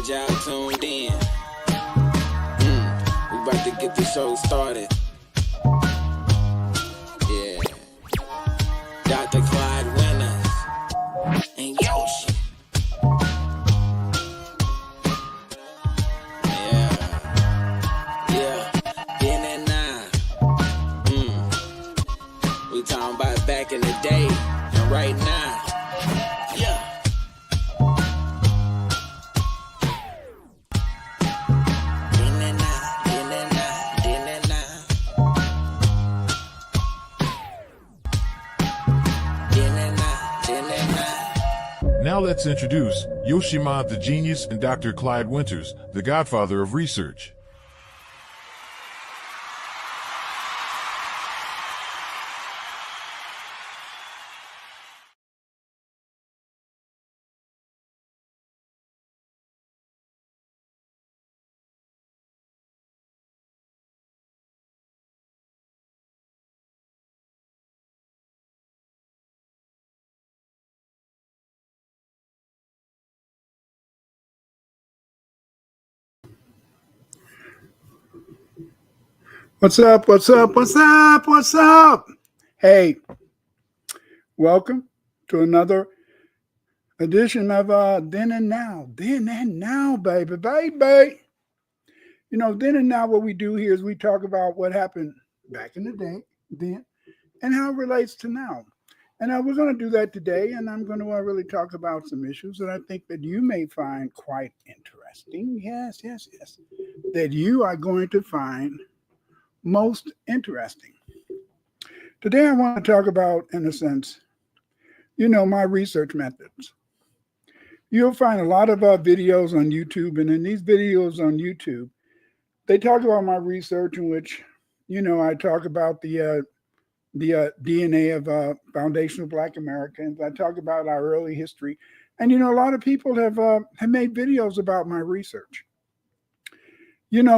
glad y'all tuned in. We about to get the show started. Yeah. Dr. Clyde Winners and Yoshi. Yeah. In and now. We talking about back in the day and right now. Yeah. Now let's introduce Yoshima the Genius and Dr. Clyde Winters, the godfather of research. What's up? What's up? What's up? What's up? Hey, welcome to another edition of Then and Now. Then and Now, baby, baby. You know, then and now what we do here is we talk about what happened back in the day, then, and how it relates to now. And we're going to do that today, and I'm going to really talk about some issues that I think that you may find quite interesting. Yes, that you are going to find most interesting. Today I want to talk about, in a sense, my research methods. You'll find a lot of videos on YouTube, and in these videos on YouTube, they talk about my research in which, I talk about the DNA of foundational Black Americans. I talk about our early history, and a lot of people have made videos about my research.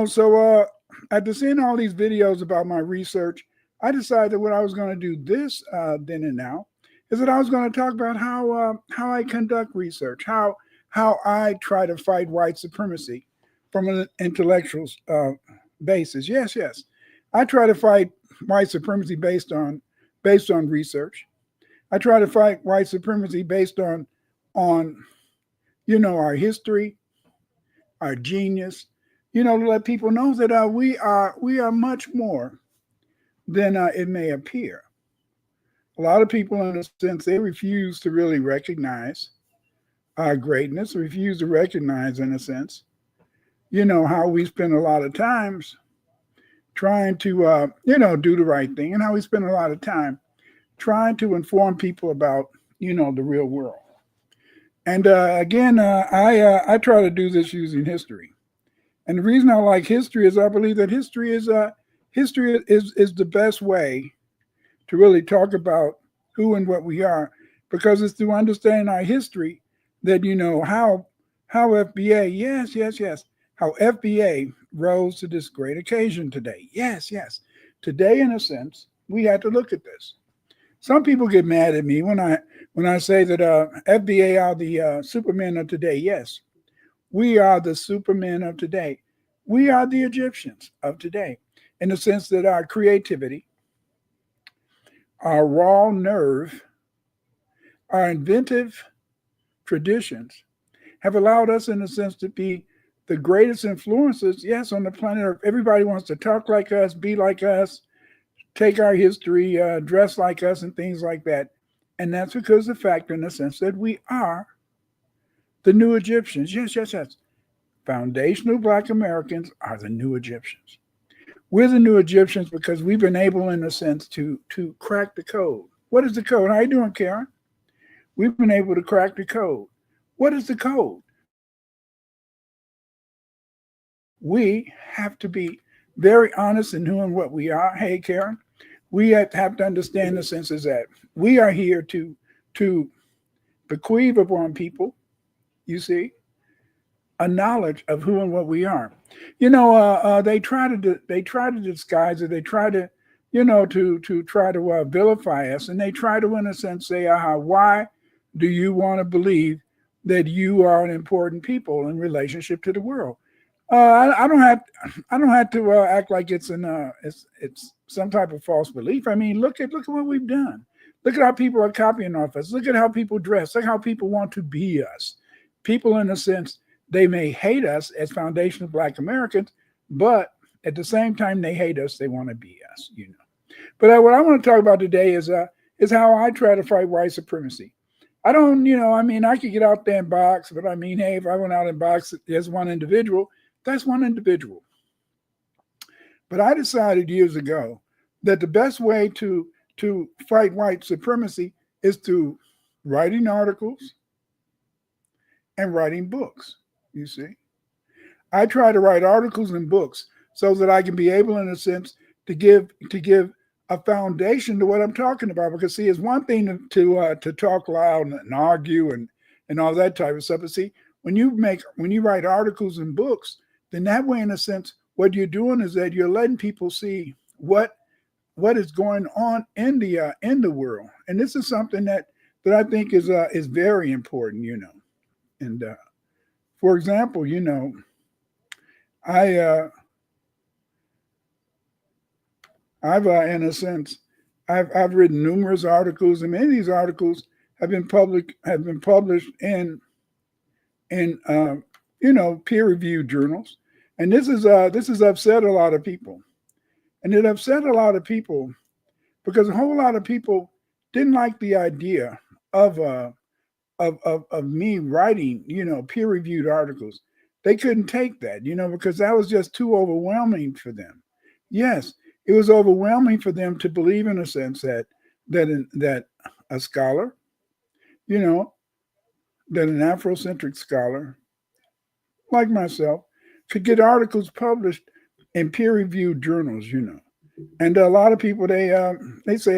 So after seeing all these videos about my research, I decided that what I was going to do this then and now is that I was going to talk about how I conduct research, how I try to fight white supremacy from an intellectual basis. Yes, I try to fight white supremacy based on research. I try to fight white supremacy based on our history, our genius. To let people know that we are much more than it may appear. A lot of people, in a sense, they refuse to really recognize our greatness, refuse to recognize, in a sense, how we spend a lot of times trying to, do the right thing, and how we spend a lot of time trying to inform people about, the real world. And again, I try to do this using history. And the reason I like history is I believe that history is the best way to really talk about who and what we are, because it's through understanding our history that how FBA, how FBA rose to this great occasion today. Yes. Today, in a sense, we had to look at this. Some people get mad at me when I say that FBA are the supermen of today. Yes. We are the supermen of today. We are the Egyptians of today, in the sense that our creativity, our raw nerve, our inventive traditions have allowed us, in a sense, to be the greatest influences, yes, on the planet Earth. Everybody wants to talk like us, be like us, take our history, dress like us, and things like that. And that's because of the fact, in a sense, that we are the new Egyptians. Yes. Foundational Black Americans are the new Egyptians. We're the new Egyptians because we've been able, in a sense, to crack the code. What is the code? How you doing, Karen? We've been able to crack the code. What is the code? We have to be very honest in who and what we are. Hey, Karen, we have to understand the sense is that we are here to bequeath upon people, you see, a knowledge of who and what we are. They try to disguise it. They try to, to try to vilify us, and they try to, in a sense, say, why do you want to believe that you are an important people in relationship to the world. I don't have to act like it's some type of false belief. I mean, look at what we've done. Look at how people are copying off us. Look at how people dress. Look how people want to be us. People, in a sense, they may hate us as foundational Black Americans, but at the same time they hate us, they want to be us. But what I want to talk about today is how I try to fight white supremacy. I don't, I mean, I could get out there and box, but I mean, hey, if I went out and boxed as one individual, that's one individual. But I decided years ago that the best way to fight white supremacy is through writing articles and writing books. You see, I try to write articles and books so that I can be able, in a sense, to give a foundation to what I'm talking about. Because see, it's one thing to talk loud and argue and all that type of stuff. But see, when you write articles and books, then that way, in a sense, what you're doing is that you're letting people see what is going on in the world. And this is something that I think is very important, And for example, I've in a sense, I've written numerous articles, and many of these articles have been published in peer-reviewed journals. And this has upset a lot of people. And it upset a lot of people because a whole lot of people didn't like the idea of me writing, peer-reviewed articles. They couldn't take that, because that was just too overwhelming for them. Yes, it was overwhelming for them to believe, in a sense, that a scholar, that an Afrocentric scholar like myself could get articles published in peer-reviewed journals, And a lot of people, they say,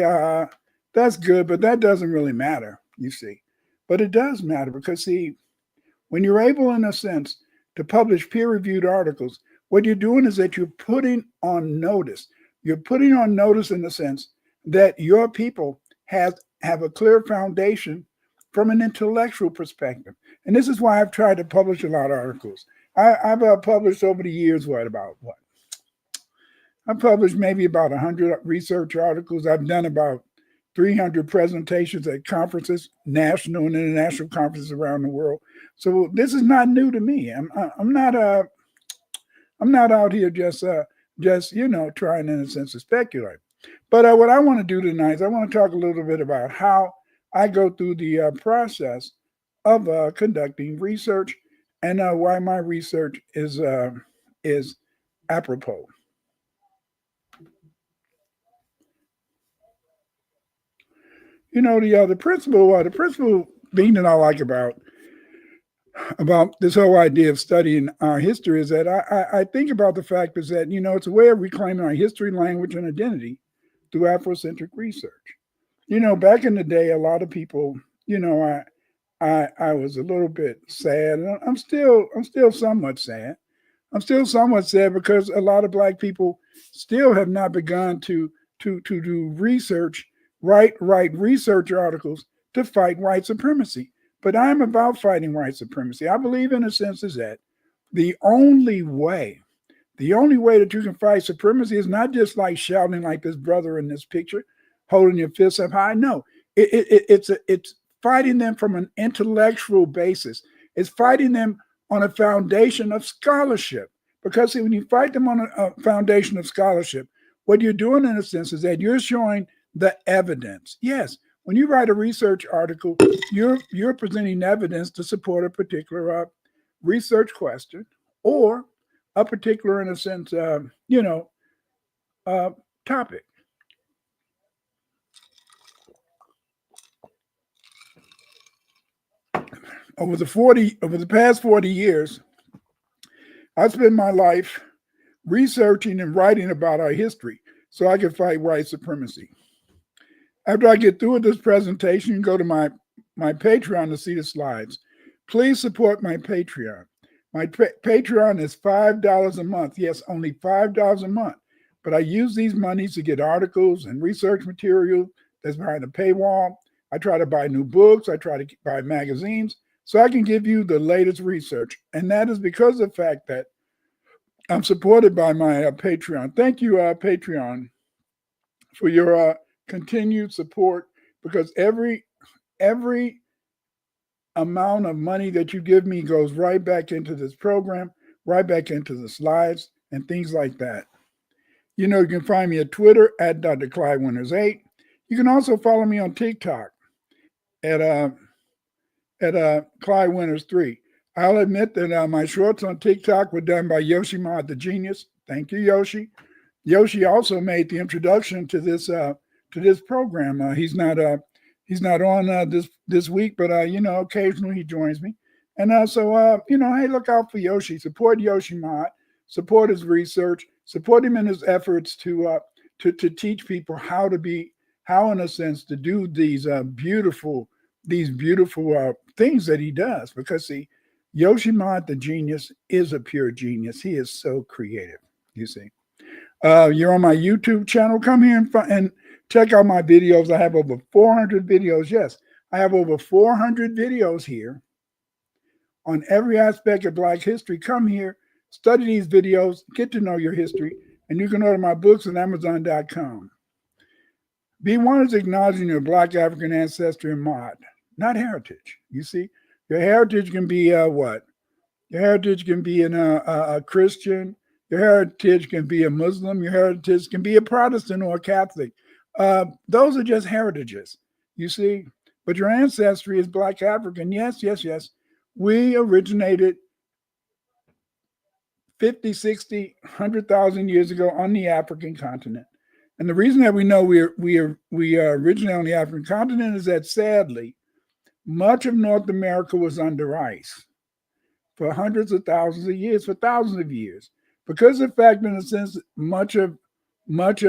that's good, but that doesn't really matter, you see. But it does matter because, see, when you're able, in a sense, to publish peer-reviewed articles, what you're doing is that you're putting on notice. You're putting on notice in the sense that your people have a clear foundation from an intellectual perspective. And this is why I've tried to publish a lot of articles. I've published over the years, I've published maybe about 100 research articles. I've done about 300 presentations at conferences, national and international conferences around the world. So this is not new to me. I'm not out here just trying, in a sense, to speculate. But what I want to do tonight is I want to talk a little bit about how I go through the process of conducting research and why my research is apropos. The principle thing that I like about this whole idea of studying our history is that I think about the fact is that, it's a way of reclaiming our history, language, and identity through Afrocentric research. Back in the day, a lot of people, I was a little bit sad, and I'm still somewhat sad. I'm still somewhat sad because a lot of Black people still have not begun to do research, write research articles to fight white supremacy. But I'm about fighting white supremacy. I believe, in a sense, is that the only way that you can fight supremacy is not just like shouting like this brother in this picture, holding your fists up high. No, it's fighting them from an intellectual basis. It's fighting them on a foundation of scholarship. Because see, when you fight them on a foundation of scholarship, what you're doing, in a sense, is that you're showing the evidence. Yes, when you write a research article, you're presenting evidence to support a particular research question or a particular, in a sense, topic. Over the past 40 years, I spent my life researching and writing about our history so I could fight white supremacy. After I get through with this presentation, you can go to my Patreon to see the slides. Please support my Patreon. My Patreon is $5 a month. Yes, only $5 a month. But I use these monies to get articles and research material that's behind a paywall. I try to buy new books. I try to buy magazines so I can give you the latest research. And that is because of the fact that I'm supported by my Patreon. Thank you, Patreon, for your continued support, because every amount of money that you give me goes right back into this program, right back into the slides and things like that. You know, you can find me at Twitter at Dr. Clyde Winters 8. You can also follow me on TikTok at Clyde Winters 3. I'll admit that my shorts on TikTok were done by Yoshi Mod the Genius. Thank you, Yoshi. Yoshi also made the introduction to this program. He's not on this week, but you know, occasionally he joins me. And so you know, hey, look out for Yoshi. Support Yoshi Mod. Support his research. Support him in his efforts to teach people how in a sense to do these beautiful things that he does. Because see, Yoshi Mod the Genius is a pure genius. He is so creative. You see. You're on my YouTube channel. Come here and check out my videos. I have over 400 videos. Yes, I have over 400 videos here on every aspect of Black history. Come here, study these videos, get to know your history, and you can order my books on Amazon.com. B1 is acknowledging your Black African ancestry and mod, not heritage. You see, your heritage can be what? Your heritage can be a Christian. Your heritage can be a Muslim. Your heritage can be a Protestant or a Catholic. Those are just heritages, you see. But your ancestry is Black African. Yes, yes, yes. We originated 50, 60, 100,000 years ago on the African continent. And the reason that we know we are originally on the African continent is that, sadly, much of North America was under ice for hundreds of thousands of years, for thousands of years. Because of the fact, in a sense, much of North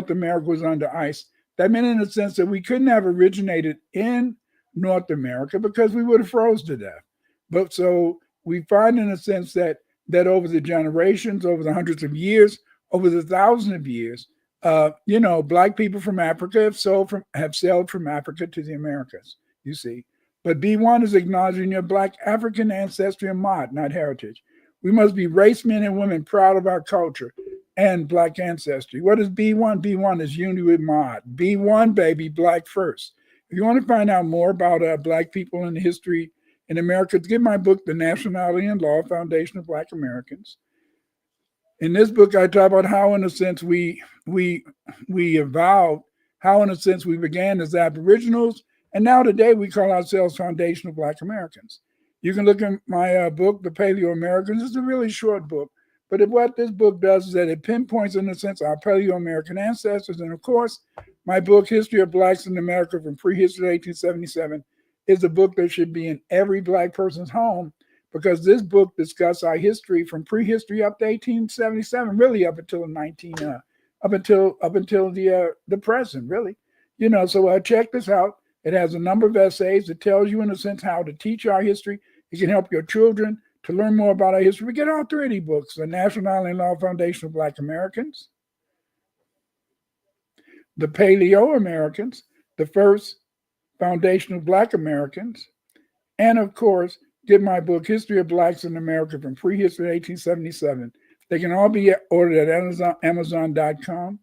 America was under ice, that meant in a sense that we couldn't have originated in North America because we would have froze to death. But so we find in a sense that over the generations, over the hundreds of years, over the thousands of years, you know, Black people from Africa have sailed from Africa to the Americas, you see. But B1 is acknowledging your Black African ancestry and mod, not heritage. We must be race men and women proud of our culture and Black ancestry. What is B1? B1 is unity with mod. B1, baby, Black first. If you want to find out more about Black people and history in America, get my book, The Nationality and Law Foundation of Black Americans. In this book, I talk about how, in a sense, we evolved, how, in a sense, we began as Aboriginals, and now today we call ourselves Foundation of Black Americans. You can look at my book, The Paleo-Americans. It's a really short book, but what this book does is that it pinpoints, in a sense, our Paleo-American ancestors. And of course, my book, History of Blacks in America from Prehistory to 1877, is a book that should be in every Black person's home, because this book discusses our history from prehistory up to 1877, really up until the present, really. You know, so check this out. It has a number of essays. It tells you, in a sense, how to teach our history. It can help your children to learn more about our history. We get all three of these books: The Nationality and Law Foundation of Black Americans, The Paleo-Americans, the first Foundation of Black Americans, and of course, get my book, History of Blacks in America from Prehistory to 1877. They can all be ordered at Amazon.com.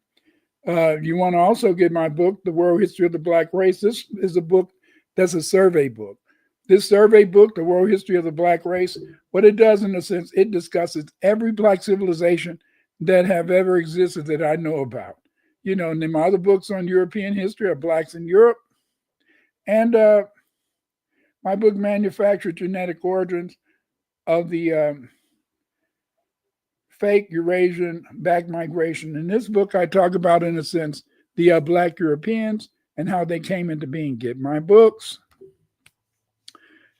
You want to also get my book, The World History of the Black Race. This is a book that's a survey book. This survey book, The World History of the Black Race, what it does, in a sense, it discusses every Black civilization that have ever existed that I know about. You know, and then my other books on European history are Blacks in Europe. And my book, Manufactured Genetic Origins of the Fake Eurasian Back Migration. In this book, I talk about, in a sense, the Black Europeans and how they came into being. Get my books.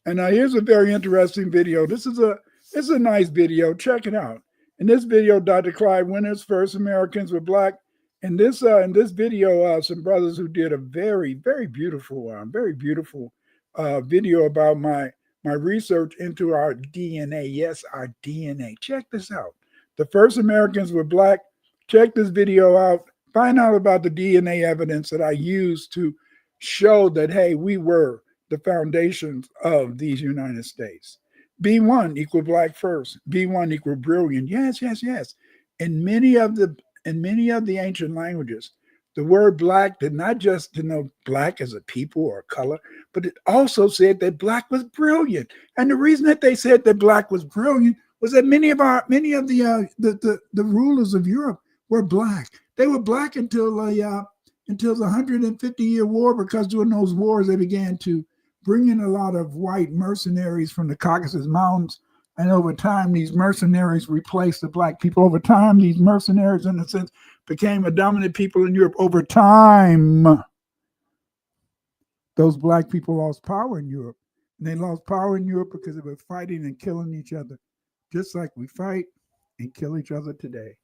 And here's a very interesting video. This is a nice video. Check it out. In this video, Dr. Clyde Winters, First Americans Were Black. In this video, some brothers who did a very, very beautiful video about my research into our DNA. Yes, our DNA. Check this out. The First Americans Were Black. Check this video out. Find out about the DNA evidence that I used to show that, hey, we were the foundations of these United States. B1 equal black first. B1 equal brilliant. Yes, yes, yes. In many of the ancient languages, the word black did not just denote black as a people or a color, but it also said that black was brilliant. And the reason that they said that black was brilliant was that many of the rulers of Europe were black. They were black until the 150-year war, because during those wars they began to bring in a lot of white mercenaries from the Caucasus Mountains. And over time, these mercenaries replaced the black people. Over time, these mercenaries, in a sense, became a dominant people in Europe. Over time, those black people lost power in Europe. And they lost power in Europe because they were fighting and killing each other, just like we fight and kill each other today.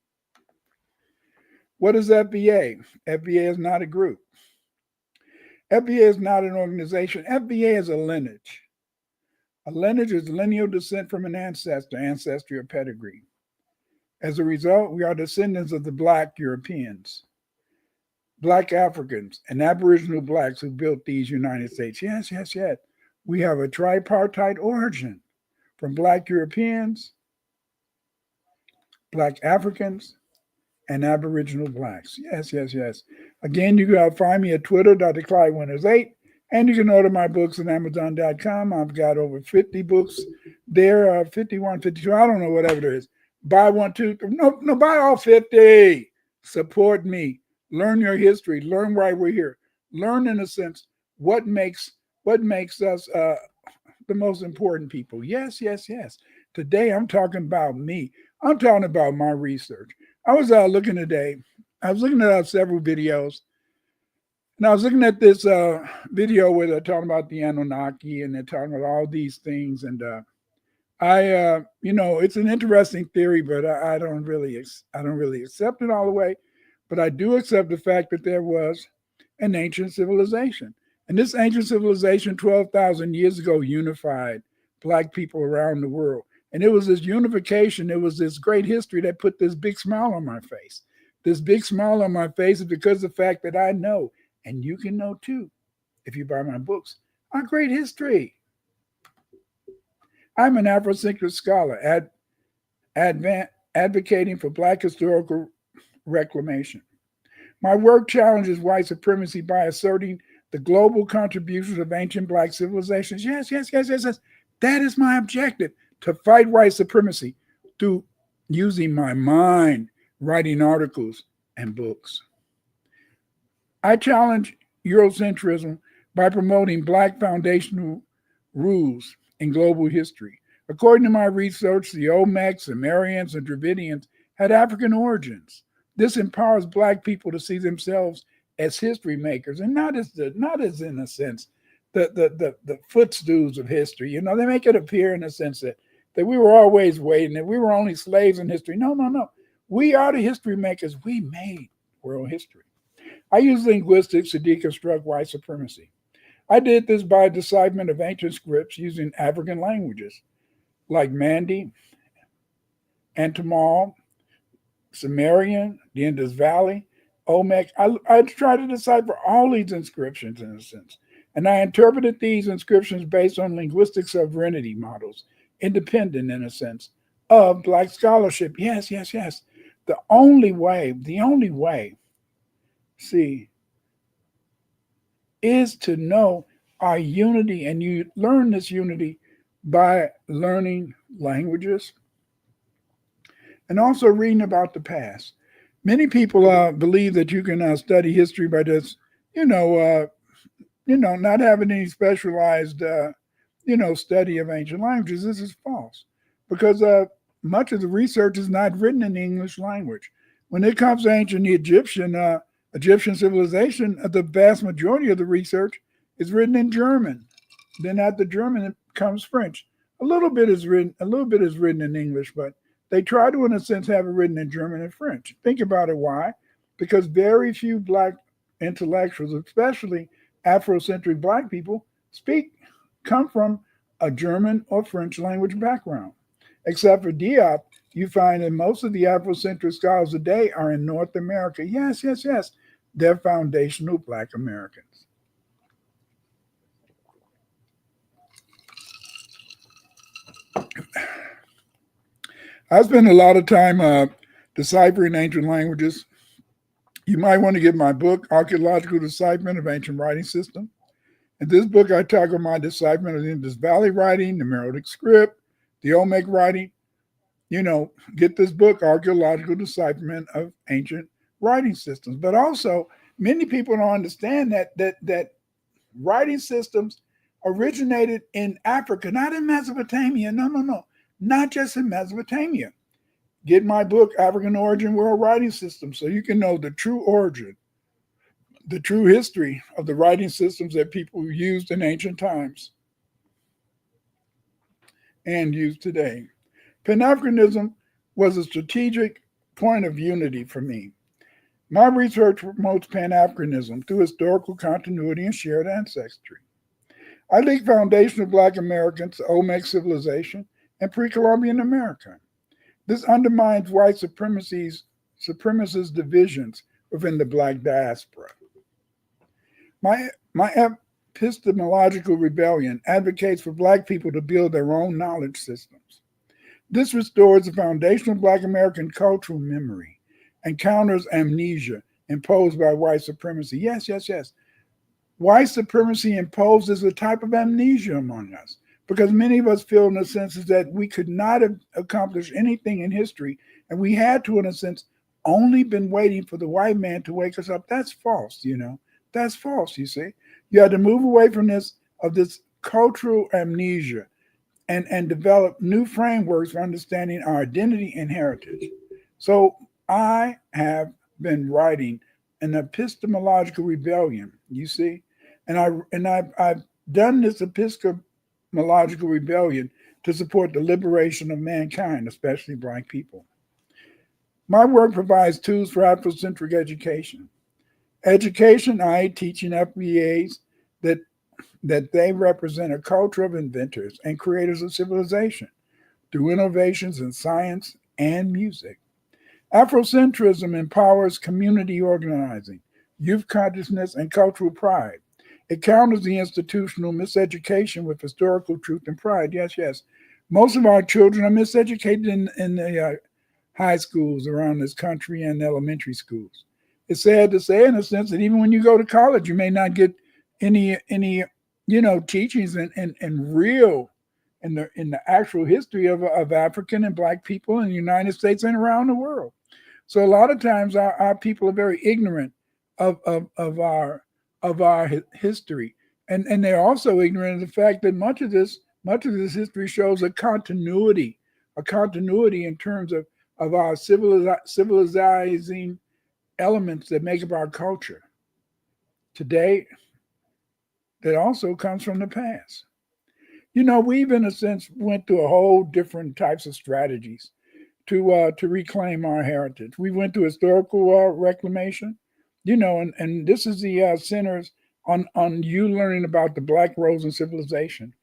What is FBA? FBA is not a group. FBA is not an organization. FBA is a lineage. A lineage is lineal descent from an ancestor, ancestry or pedigree. As a result, we are descendants of the Black Europeans, Black Africans, and Aboriginal Blacks who built these United States. Yes, yes, yes. We have a tripartite origin from Black Europeans, Black Africans, and Aboriginal Blacks. Yes, yes, yes. Again, you can find me at Twitter, Dr. Clyde Winters 8. And you can order my books at Amazon.com. I've got over 50 books there, 51, 52, I don't know, whatever it is. Buy one, two, no, buy all 50. Support me. Learn your history. Learn why we're here. Learn, in a sense, what makes us the most important people. Yes, yes, yes. Today, I'm talking about me. I'm talking about my research. I was looking today. I was looking at several videos. And I was looking at this video where they're talking about the Anunnaki and they're talking about all these things. And it's an interesting theory, but I don't really accept it all the way. But I do accept the fact that there was an ancient civilization. And this ancient civilization 12,000 years ago unified Black people around the world. And it was this unification, it was this great history that put this big smile on my face. This big smile on my face is because of the fact that I know, and you can know too, if you buy my books, our great history. I'm an Afrocentric scholar advocating for Black historical reclamation. My work challenges white supremacy by asserting the global contributions of ancient Black civilizations. Yes, yes, yes, yes, yes. That is my objective, to fight white supremacy through using my mind, writing articles and books. I challenge Eurocentrism by promoting Black foundational rules in global history. According to my research, the Olmecs, Sumerians, and Dravidians had African origins. This empowers Black people to see themselves as history makers, and not as in a sense the footstools of history. They make it appear in a sense that we were always waiting, that we were only slaves in history. No, no, no. We are the history makers. We made world history. I use linguistics to deconstruct white supremacy. I did this by decipherment of ancient scripts using African languages like Mandi, Antamal, Sumerian, the Indus Valley, Olmec. I tried to decipher all these inscriptions in a sense. And I interpreted these inscriptions based on linguistic sovereignty models, independent in a sense of Black scholarship. Yes, yes, yes. The only way, is to know our unity, and you learn this unity by learning languages and also reading about the past. Many people believe that you can study history by just, not having any specialized, study of ancient languages. This is false, because much of the research is not written in the English language. When it comes to ancient Egyptian civilization, the vast majority of the research is written in German. Then after German, it comes French. A little bit is written in English, but they try to, in a sense, have it written in German and French. Think about it. Why? Because very few Black intellectuals, especially Afrocentric Black people, come from a German or French language background. Except for Diop, you find that most of the Afrocentric scholars today are in North America. Yes, yes, yes. They're foundational Black Americans. I spend a lot of time deciphering ancient languages. You might want to get my book, Archaeological Decipherment of Ancient Writing System. In this book, I tackle my decipherment of the Indus Valley writing, the Meroitic script, the Olmec writing. Get this book, Archaeological Decipherment of Ancient Writing Systems. But also, many people don't understand that writing systems originated in Africa, not in Mesopotamia. No. Not just in Mesopotamia. Get my book, African Origin World Writing System, so you can know the true origin, the true history of the writing systems that people used in ancient times and use today. Pan-Africanism was a strategic point of unity for me. My research promotes Pan-Africanism through historical continuity and shared ancestry. I link foundation of Black Americans to Olmec civilization and pre-Columbian America. This undermines white supremacist divisions within the Black diaspora. My epistemological rebellion advocates for Black people to build their own knowledge systems. This restores the foundation of Black American cultural memory and counters amnesia imposed by white supremacy. Yes. White supremacy imposes a type of amnesia among us because many of us feel, in a sense, that we could not have accomplished anything in history, and we had to, in a sense, only been waiting for the white man to wake us up. That's false, That's false, you see. You had to move away from this cultural amnesia and develop new frameworks for understanding our identity and heritage. So I have been writing an epistemological rebellion, you see, and I've done this epistemological rebellion to support the liberation of mankind, especially Black people. My work provides tools for Afrocentric education. Education, i.e. teaching FBAs that they represent a culture of inventors and creators of civilization through innovations in science and music. Afrocentrism empowers community organizing, youth consciousness, and cultural pride. It counters the institutional miseducation with historical truth and pride. Yes. Most of our children are miseducated in the high schools around this country and elementary schools. It's sad to say, in a sense, that even when you go to college, you may not get any teachings in the actual history of African and Black people in the United States and around the world. So a lot of times our people are very ignorant of our history, and they're also ignorant of the fact that much of this history shows a continuity in terms of our civilizing elements that make up our culture today that also comes from the past. We've in a sense went through a whole different types of strategies to reclaim our heritage. We went through historical reclamation, and this is the centers on you learning about the Black rose in civilization.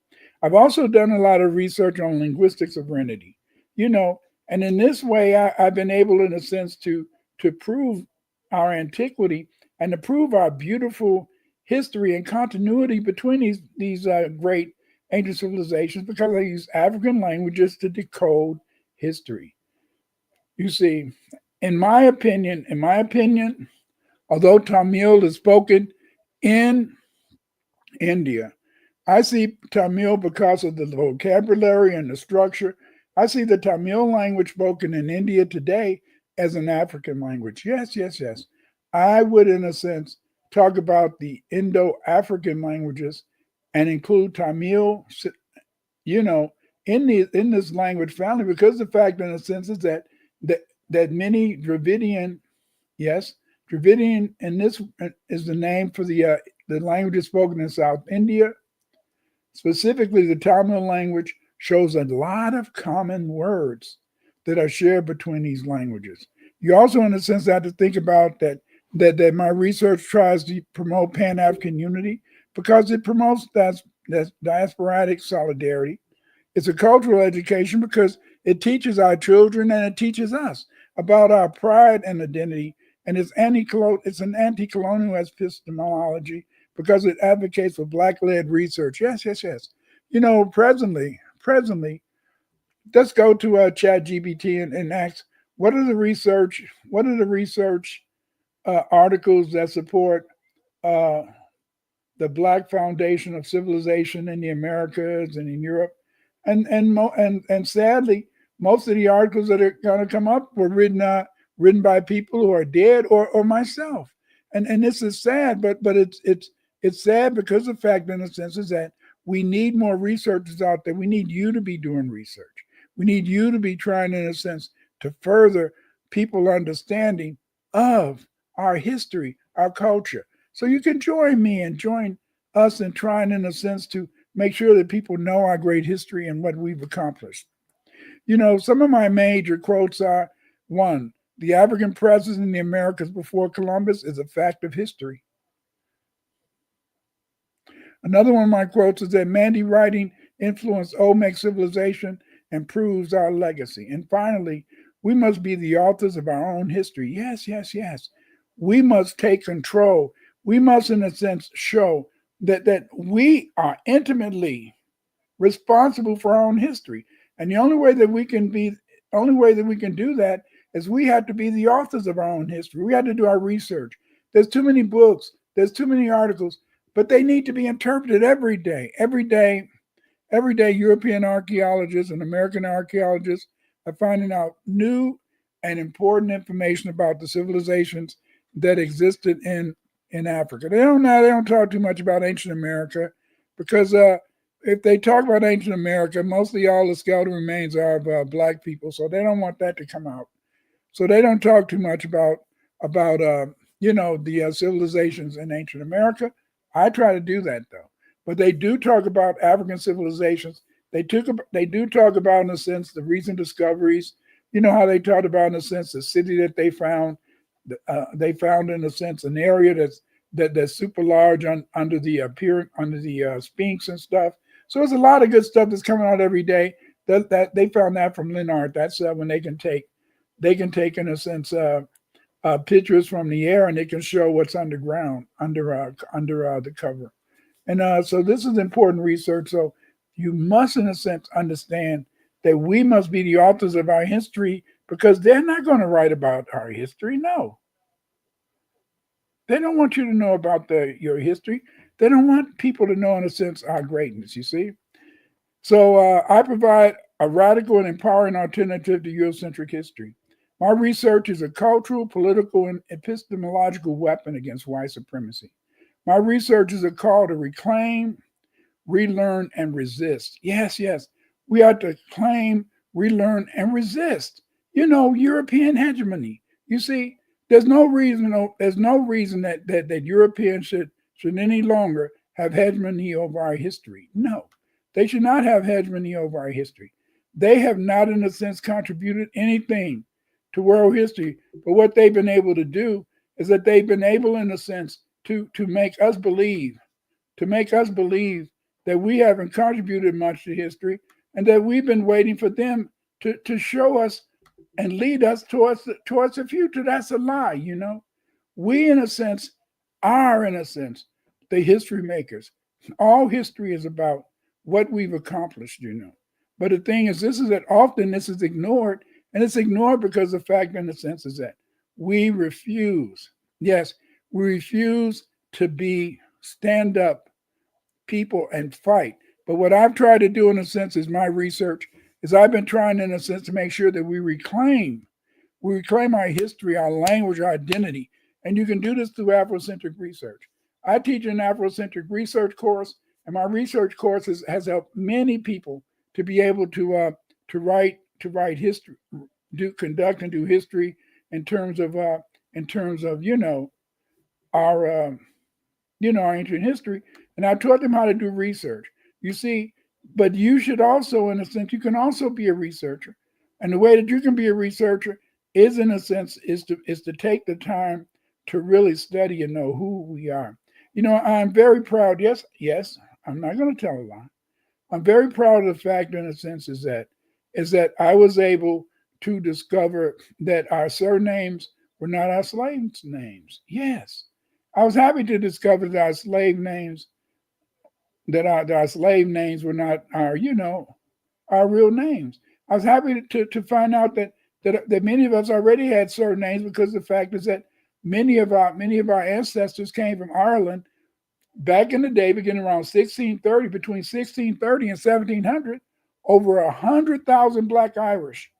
I've also done a lot of research on linguistic sovereignty, and in this way I've been able, in a sense, to prove our antiquity and to prove our beautiful history and continuity between these great ancient civilizations, because I use African languages to decode history. You see, in my opinion, although Tamil is spoken in India, I see Tamil because of the vocabulary and the structure. I see the Tamil language spoken in India today as an African language. Yes. I would, in a sense, talk about the Indo-African languages and include Tamil, in this language family, because the fact, in a sense, is that many Dravidian, and this is the name for the languages spoken in South India. Specifically, the Tamil language shows a lot of common words that are shared between these languages. You also, in a sense, have to think about that my research tries to promote Pan-African unity because it promotes that diasporatic solidarity. It's a cultural education because it teaches our children and it teaches us about our pride and identity. And it's an anti-colonial epistemology because it advocates for Black-led research. Yes. Presently, let's go to Chat GPT and ask what are the research articles that support uh, the Black foundation of civilization in the Americas and in Europe, and sadly, most of the articles that are going to come up were written by people who are dead or myself, and this is sad, but it's sad because the fact, in a sense, is that we need more researchers out there. We need you to be doing research. We need you to be trying, in a sense, to further people understanding of our history, our culture. So you can join me and join us in trying, in a sense, to make sure that people know our great history and what we've accomplished. Some of my major quotes are: one, the African presence in the Americas before Columbus is a fact of history. Another one of my quotes is that Mandy writing influenced Olmec civilization and proves our legacy. And finally, we must be the authors of our own history. Yes, yes, yes. We must take control. We must, in a sense, show that we are intimately responsible for our own history. And the only way that we can do that is we have to be the authors of our own history. We have to do our research. There's too many books, there's too many articles, but they need to be interpreted every day. Every day, European archaeologists and American archaeologists are finding out new and important information about the civilizations that existed in Africa. They don't talk too much about ancient America because if they talk about ancient America, mostly all the skeletal remains are of Black people, so they don't want that to come out. So they don't talk too much about the civilizations in ancient America. I try to do that though, but they do talk about African civilizations. They do talk about, in a sense, the recent discoveries. You know how they talked about, in a sense, the city that they found. They found, in a sense, an area that's super large under the Sphinx and stuff. So there's a lot of good stuff that's coming out every day. That they found that from Linart. That's when they can take, in a sense, pictures from the air, and they can show what's underground under the cover. And so this is important research. So you must, in a sense, understand that we must be the authors of our history, because they're not going to write about our history. No, they don't want you to know about your history. They don't want people to know, in a sense, our greatness. You see. So I provide a radical and empowering alternative to Eurocentric history. My research is a cultural, political, and epistemological weapon against white supremacy. My research is a call to reclaim, relearn, and resist. Yes, yes. We have to claim, relearn, and resist. European hegemony. You see, there's no reason that Europeans should any longer have hegemony over our history. No, they should not have hegemony over our history. They have not, in a sense, contributed anything to world history. But what they've been able to do is that they've been able, in a sense, to make us believe that we haven't contributed much to history, and that we've been waiting for them to show us and lead us towards the future. That's a lie. We, in a sense, are, in a sense, the history makers. All history is about what we've accomplished. But the thing is, this is ignored, and it's ignored because the fact, in a sense, is that we refuse. Yes, we refuse to be stand up people and fight. But what I've tried to do, in a sense, is my research is I've been trying, in a sense, to make sure that we reclaim our history, our language, our identity. And you can do this through Afrocentric research. I teach an Afrocentric research course, and my research course has helped many people to be able to write history, conduct and do history in terms of our our ancient history. And I taught them how to do research. You see, but you should also, in a sense, you can also be a researcher. And the way that you can be a researcher is, in a sense, is to take the time to really study and know who we are. I'm very proud. Yes, I'm not going to tell a lie. I'm very proud of the fact, in a sense, is that I was able to discover that our surnames were not our slaves' names. Yes, I was happy to discover that our slave names were not our real names. I was happy to find out that many of us already had surnames, because the fact is that many of our ancestors came from Ireland back in the day, beginning around 1630, between 1630 and 1700. Over 100,000 Black Irish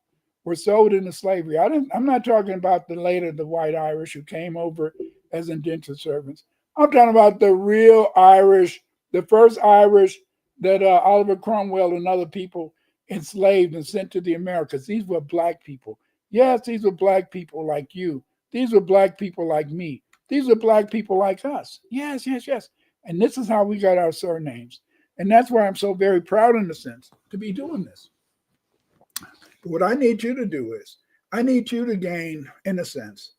were sold into slavery. I'm not talking about the white Irish who came over as indentured servants. I'm talking about the real Irish, the first Irish that Oliver Cromwell and other people enslaved and sent to the Americas. These were Black people. Yes, these were Black people like you. These were Black people like me. These were Black people like us. Yes, yes, yes. And this is how we got our surnames. And that's why I'm so very proud, in a sense, to be doing this. But what I need you to do is, I need you to gain, in a sense,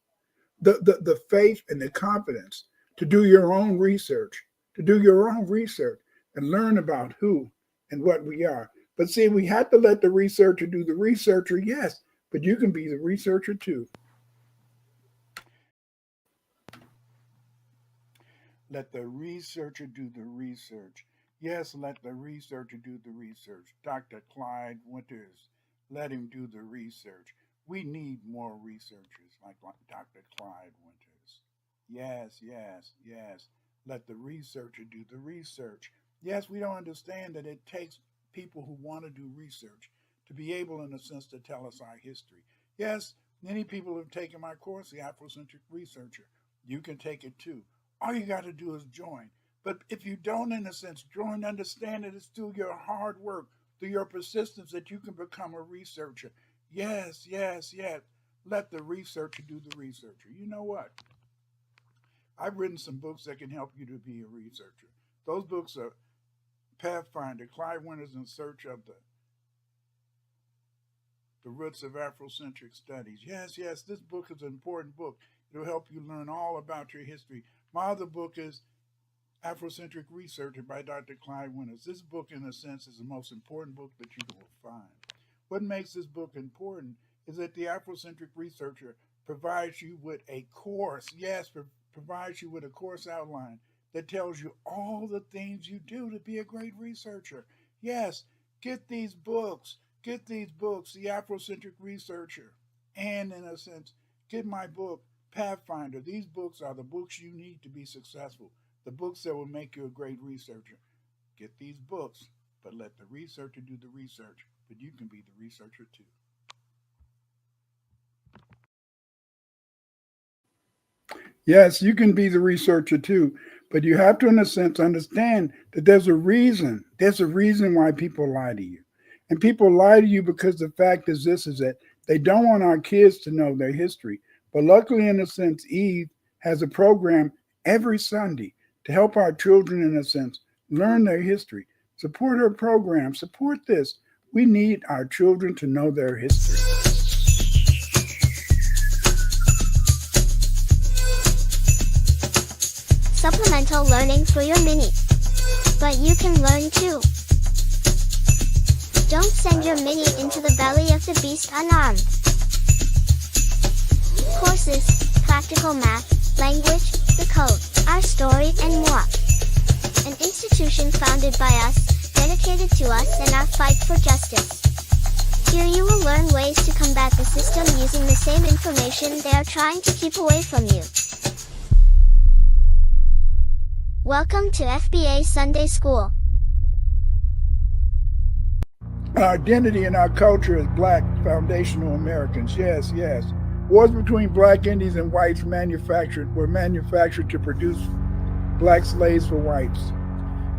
the faith and the confidence to do your own research, and learn about who and what we are. But see, we have to let the researcher do the researcher, yes, but you can be the researcher too. Let the researcher do the research. Yes, let the researcher do the research. Dr. Clyde Winters, let him do the research. We need more researchers like Dr. Clyde Winters. Yes, yes, yes. Let the researcher do the research. Yes, we don't understand that it takes people who want to do research to be able, in a sense, to tell us our history. Yes, many people have taken my course, the Afrocentric Researcher. You can take it too. All you got to do is join. But if you don't, in a sense, join, understand that it's through your hard work, through your persistence, that you can become a researcher. Yes, yes, yes. Let the researcher do the researcher. You know what? I've written some books that can help you to be a researcher. Those books are Pathfinder, Clyde Winters in Search of the Roots of Afrocentric Studies. Yes, yes, this book is an important book. It'll help you learn all about your history. My other book is Afrocentric Researcher by Dr. Clyde Winters. This book, in a sense, is the most important book that you will find. What makes this book important is that the Afrocentric Researcher provides you with a course, yes, provides you with a course outline that tells you all the things you do to be a great researcher. Yes, get these books, the Afrocentric Researcher, and, in a sense, get my book, Pathfinder. These books are the books you need to be successful, the books that will make you a great researcher. Get these books, but let the researcher do the research, but you can be the researcher too. Yes, you can be the researcher too, but you have to, in a sense, understand that there's a reason why people lie to you. And people lie to you because the fact is this, is that they don't want our kids to know their history. But luckily, in a sense, Eve has a program every Sunday to help our children, in a sense, learn their history. Support her program. Support this. We need our children to know their history. Supplemental learning for your mini. But you can learn too. Don't send your mini into the belly of the beast unarmed. Courses, practical math, language, the code, our story, and more. An institution founded by us, dedicated to us and our fight for justice. Here you will learn ways to combat the system using the same information they are trying to keep away from you. Welcome to FBA Sunday School. Our identity and our culture as Black foundational Americans. Yes, yes. Wars between Black Indians and whites were manufactured to produce Black slaves for whites.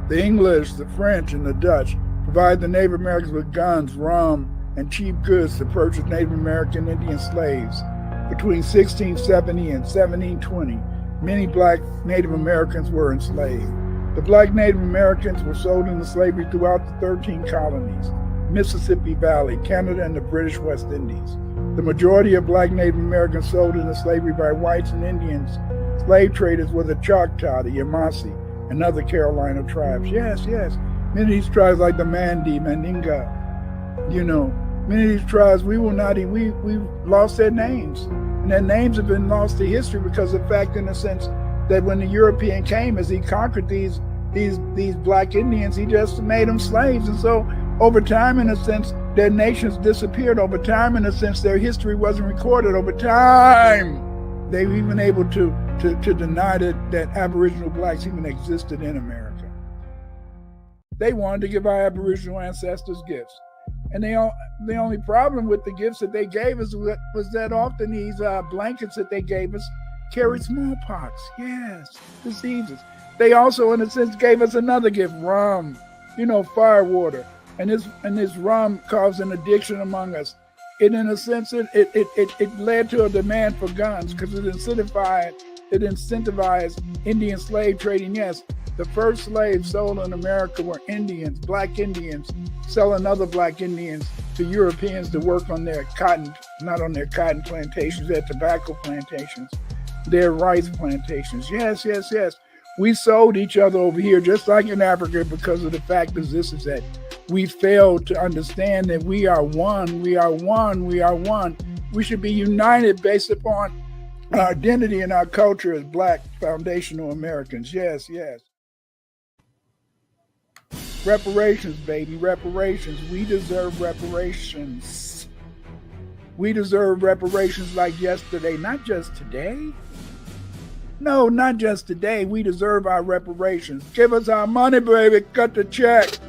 The English, the French, and the Dutch provided the Native Americans with guns, rum, and cheap goods to purchase Native American Indian slaves. Between 1670 and 1720, many Black Native Americans were enslaved. The Black Native Americans were sold into slavery throughout the 13 colonies, Mississippi Valley, Canada, and the British West Indies. The majority of Black Native Americans sold into slavery by whites and Indians. Slave traders were the Choctaw, the Yamasee, and other Carolina tribes. Yes, yes. Many of these tribes, like the Mandi, Mandinga, many of these tribes, we've lost their names. And their names have been lost to history because of the fact, in a sense, that when the European came, as he conquered these Black Indians, he just made them slaves. And so over time, in a sense, Their nations disappeared over time. In a sense, their history wasn't recorded over time. They were even able to deny that Aboriginal blacks even existed in America. They wanted to give our Aboriginal ancestors gifts. And the only problem with the gifts that they gave us was that often these blankets that they gave us carried smallpox, yes, diseases. They also, in a sense, gave us another gift, rum, fire water. And this rum caused an addiction among us. In a sense, it led to a demand for guns because it incentivized Indian slave trading. Yes, the first slaves sold in America were Indians, black Indians, selling other black Indians to Europeans to work on their cotton, not on their cotton plantations, their tobacco plantations, their rice plantations. Yes. We sold each other over here, just like in Africa, because of the fact is that we failed to understand that we are one. We are one. We should be united based upon our identity and our culture as black foundational Americans. Yes. Reparations, baby, reparations. We deserve reparations. We deserve reparations like yesterday, not just today. No, not just today. We deserve our reparations. Give us our money, baby. Cut the check.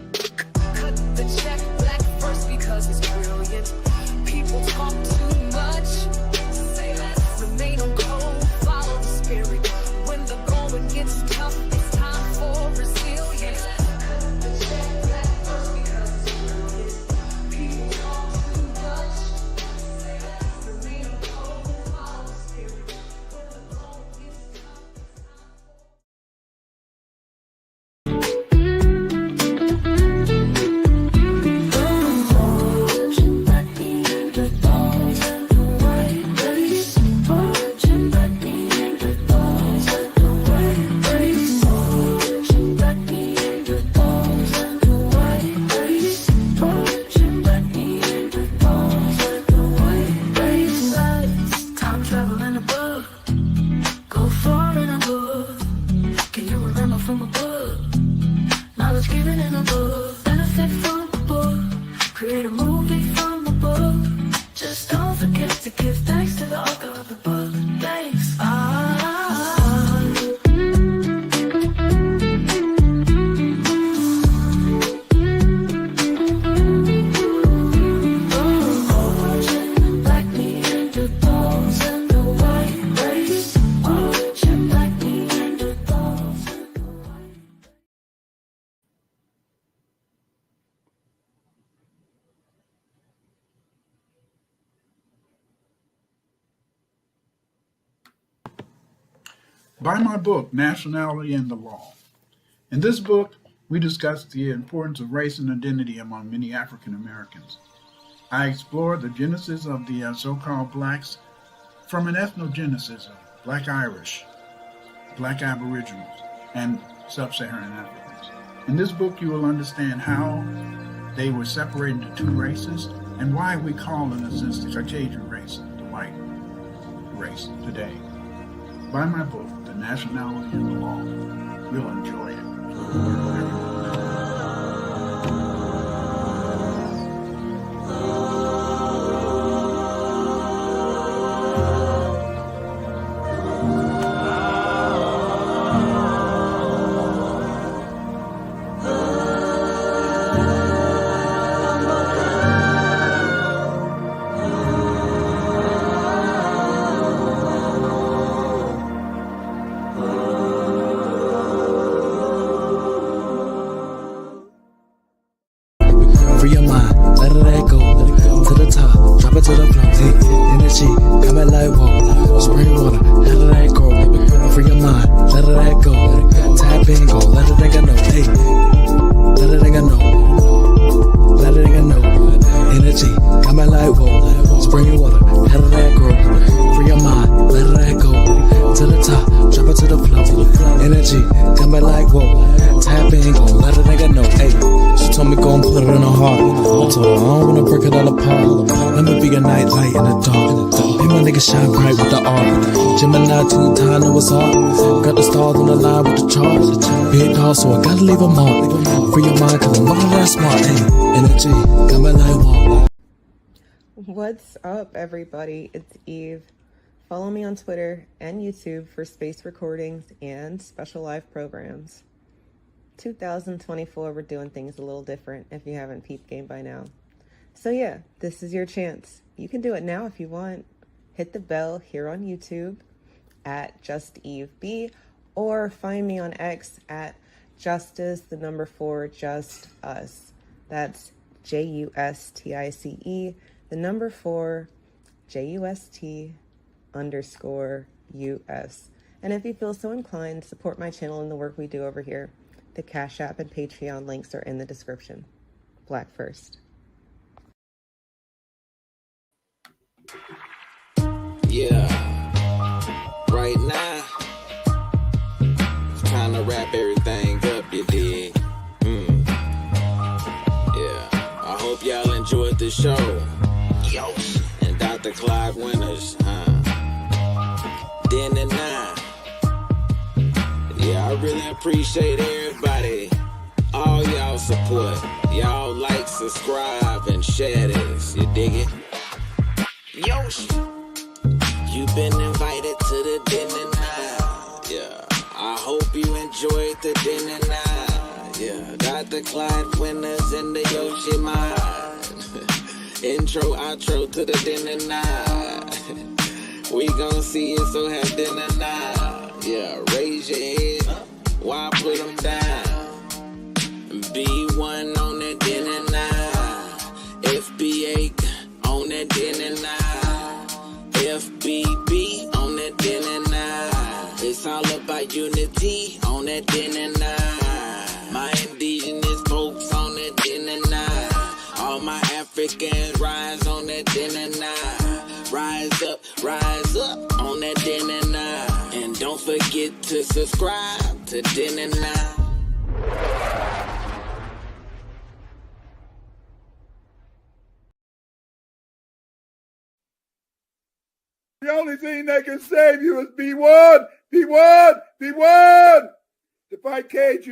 Cut the check, black first because it's brilliant. People talk too much. Say less, remain on cold, follow the spirit. When the going gets tough, it's time for resilience. Cut the check, black first because it's brilliant. People talk too much. Say less, remain on cold, follow the spirit. When the going gets tough, Buy my book, Nationality and the Law. In this book, we discuss the importance of race and identity among many African Americans. I explore the genesis of the so-called blacks from an ethnogenesis of Black Irish, Black Aboriginals, and Sub-Saharan Africans. In this book, you will understand how they were separated into two races and why we call, in a sense, the Caucasian race the white race today. Buy my book, The Nationality and the Law. You'll enjoy it. Free your mind, let it go to the top, drop it to the floor. Hey, energy, coming like whoa. Spring water, let it go. Free your mind, let it go. Tap in, go, let it nigga know. Hey, let it nigga know. Let it nigga know. Energy, coming like whoa. Spring water, let it grow. Free your mind, let it go to the top, drop it to the floor. Energy, coming like whoa. Tap in, go, let it nigga know. Hey, she told me go and put it in her heart. tour. I don't wanna break it all apart. Let me be a night light in the dark. Be my nigga shine bright with the art. Gemini 2-time, know it's hard. Got the stars on the line with the charts. Big dog, so I gotta leave a mark. Free your mind, cause I'm not that smart. Hey, energy, got my light walk. What's up, everybody? It's Eve. Follow me on Twitter and YouTube for space recordings and special live programs. 2024, we're doing things a little different if you haven't peeped game by now. So yeah, this is your chance. You can do it now if you want. Hit the bell here on YouTube at JustEveB, or find me on X at Justice4Just_Us. That's JUSTICE, 4 JUST_US. And if you feel so inclined, support my channel and the work we do over here. The Cash App and Patreon links are in the description. Black first. Yeah, right now, it's time to wrap everything up, you dig? Yeah, I hope y'all enjoyed the show. Yo, and Dr. Clyde Winters, Den and 9. Yeah, I really appreciate everybody, all y'all support. Y'all like, subscribe, and share this, you dig it? Yo, you've been invited to the Den and 9. Yeah, I hope you enjoyed the Den and 9. Yeah, Dr. Clyde Winters in the Yoshima. Intro, outro to the Den and 9. We gon' see you, so have dinner now. Yeah, raise your head, why put them down? B1 on that Den and 9. FBA on that Den and 9. FBB on that Den and 9. It's all about unity on that Den and 9. My indigenous folks on that Den and 9. All my Africans rise on that Den and 9. Rise up on that Den and 9. And don't forget to subscribe to Den and 9. The only thing that can save you is B1, B1, B1. To fight Cage,